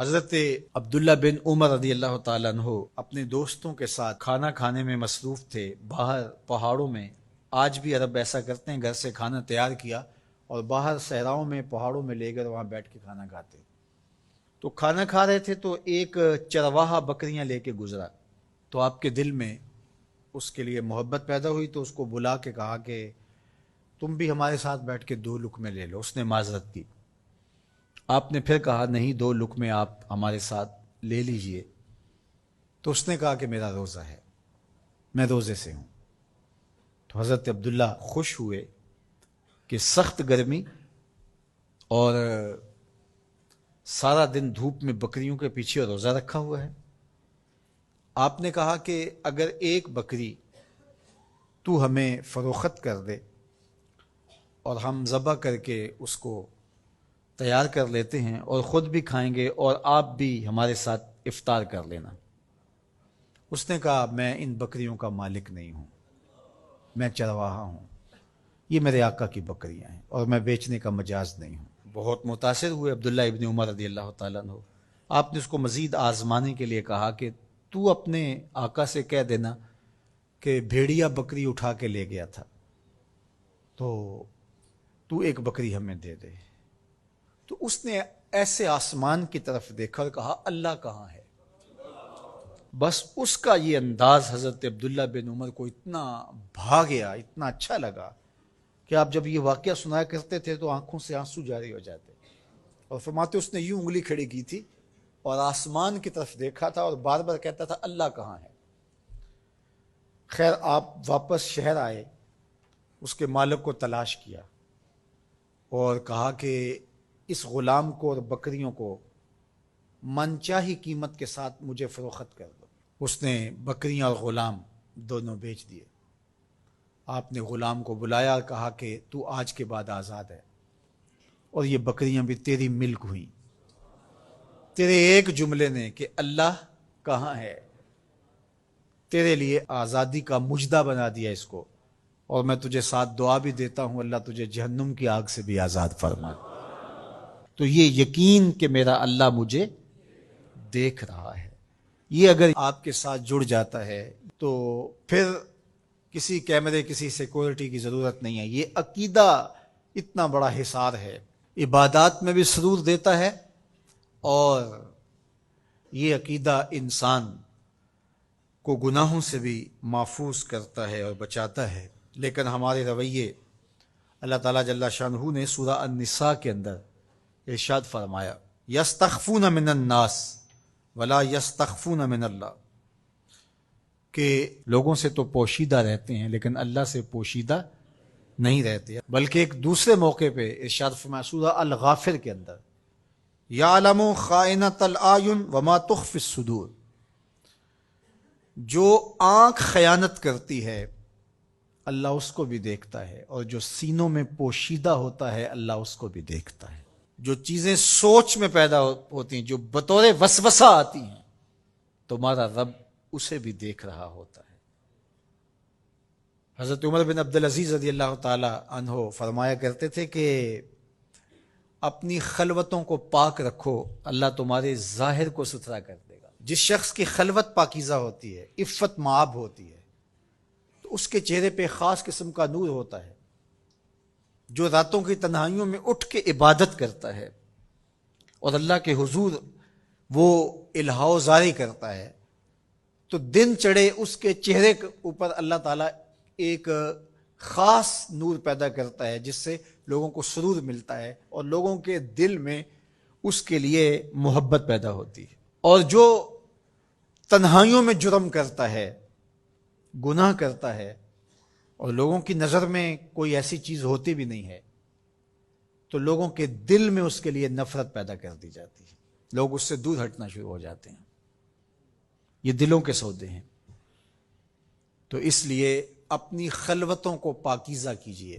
حضرت عبداللہ بن عمر رضی اللہ تعالیٰ عنہ اپنے دوستوں کے ساتھ کھانا کھانے میں مصروف تھے باہر پہاڑوں میں۔ آج بھی عرب ایسا کرتے ہیں، گھر سے کھانا تیار کیا اور باہر صحراؤں میں پہاڑوں میں لے کر وہاں بیٹھ کے کھانا کھاتے۔ تو کھانا کھا رہے تھے تو ایک چرواہا بکریاں لے کے گزرا، تو آپ کے دل میں اس کے لیے محبت پیدا ہوئی، تو اس کو بلا کے کہا کہ تم بھی ہمارے ساتھ بیٹھ کے 2 لقمے لے لو۔ اس نے معذرت کی۔ آپ نے پھر کہا نہیں 2 لقمے آپ ہمارے ساتھ لے لیجئے۔ تو اس نے کہا کہ میرا روزہ ہے، میں روزے سے ہوں۔ تو حضرت عبداللہ خوش ہوئے کہ سخت گرمی اور سارا دن دھوپ میں بکریوں کے پیچھے روزہ رکھا ہوا ہے۔ آپ نے کہا کہ اگر ایک بکری تو ہمیں فروخت کر دے اور ہم ذبح کر کے اس کو تیار کر لیتے ہیں اور خود بھی کھائیں گے اور آپ بھی ہمارے ساتھ افطار کر لینا۔ اس نے کہا میں ان بکریوں کا مالک نہیں ہوں، میں چرواہا ہوں، یہ میرے آقا کی بکریاں ہیں اور میں بیچنے کا مجاز نہیں ہوں۔ بہت متاثر ہوئے عبداللہ ابن عمر رضی اللہ تعالیٰ عنہ۔ آپ نے اس کو مزید آزمانے کے لیے کہا کہ تو اپنے آقا سے کہہ دینا کہ بھیڑیا بکری اٹھا کے لے گیا تھا، تو ایک بکری ہمیں دے دے۔ تو اس نے ایسے آسمان کی طرف دیکھا اور کہا اللہ کہاں ہے؟ بس اس کا یہ انداز حضرت عبداللہ بن عمر کو اتنا بھا گیا، اتنا اچھا لگا کہ آپ جب یہ واقعہ سنایا کرتے تھے تو آنکھوں سے آنسو جاری ہو جاتے، اور فرماتے اس نے یوں انگلی کھڑی کی تھی اور آسمان کی طرف دیکھا تھا اور بار بار کہتا تھا اللہ کہاں ہے۔ خیر آپ واپس شہر آئے، اس کے مالک کو تلاش کیا اور کہا کہ اس غلام کو اور بکریوں کو منچاہی قیمت کے ساتھ مجھے فروخت کر دو۔ اس نے بکریاں اور غلام دونوں بیچ دیے۔ آپ نے غلام کو بلایا اور کہا کہ تو آج کے بعد آزاد ہے اور یہ بکریاں بھی تیری ملک ہوئیں۔ تیرے ایک جملے نے کہ اللہ کہاں ہے تیرے لیے آزادی کا مجدہ بنا دیا اس کو، اور میں تجھے ساتھ دعا بھی دیتا ہوں اللہ تجھے جہنم کی آگ سے بھی آزاد فرما۔ تو یہ یقین کہ میرا اللہ مجھے دیکھ رہا ہے، یہ اگر آپ کے ساتھ جڑ جاتا ہے تو پھر کسی کیمرے کسی سیکورٹی کی ضرورت نہیں ہے۔ یہ عقیدہ اتنا بڑا حصار ہے، عبادات میں بھی سرور دیتا ہے، اور یہ عقیدہ انسان کو گناہوں سے بھی محفوظ کرتا ہے اور بچاتا ہے۔ لیکن ہمارے رویے، اللہ تعالیٰ جل شانہ نے سورہ النساء کے اندر ارشاد فرمایا یستخفون من الناس ولا یستخفون من اللہ، کہ لوگوں سے تو پوشیدہ رہتے ہیں لیکن اللہ سے پوشیدہ نہیں رہتے۔ بلکہ ایک دوسرے موقع پہ ارشاد فرمایا سورہ الغافر کے اندر یعلم خائنۃ الاعین وما تخفی الصدور، جو آنکھ خیانت کرتی ہے اللہ اس کو بھی دیکھتا ہے، اور جو سینوں میں پوشیدہ ہوتا ہے اللہ اس کو بھی دیکھتا ہے۔ جو چیزیں سوچ میں پیدا ہوتی ہیں، جو بطور وسوسہ آتی ہیں، تمہارا رب اسے بھی دیکھ رہا ہوتا ہے۔ حضرت عمر بن عبدالعزیز رضی اللہ تعالی عنہ فرمایا کرتے تھے کہ اپنی خلوتوں کو پاک رکھو، اللہ تمہارے ظاہر کو ستھرا کر دے گا۔ جس شخص کی خلوت پاکیزہ ہوتی ہے، عفت مآب ہوتی ہے، تو اس کے چہرے پہ خاص قسم کا نور ہوتا ہے۔ جو راتوں کی تنہائیوں میں اٹھ کے عبادت کرتا ہے اور اللہ کے حضور وہ الہا زاری کرتا ہے، تو دن چڑھے اس کے چہرے کے اوپر اللہ تعالیٰ ایک خاص نور پیدا کرتا ہے جس سے لوگوں کو سرور ملتا ہے اور لوگوں کے دل میں اس کے لیے محبت پیدا ہوتی ہے۔ اور جو تنہائیوں میں جرم کرتا ہے، گناہ کرتا ہے، اور لوگوں کی نظر میں کوئی ایسی چیز ہوتی بھی نہیں ہے، تو لوگوں کے دل میں اس کے لیے نفرت پیدا کر دی جاتی ہے، لوگ اس سے دور ہٹنا شروع ہو جاتے ہیں۔ یہ دلوں کے سودے ہیں۔ تو اس لیے اپنی خلوتوں کو پاکیزہ کیجیے۔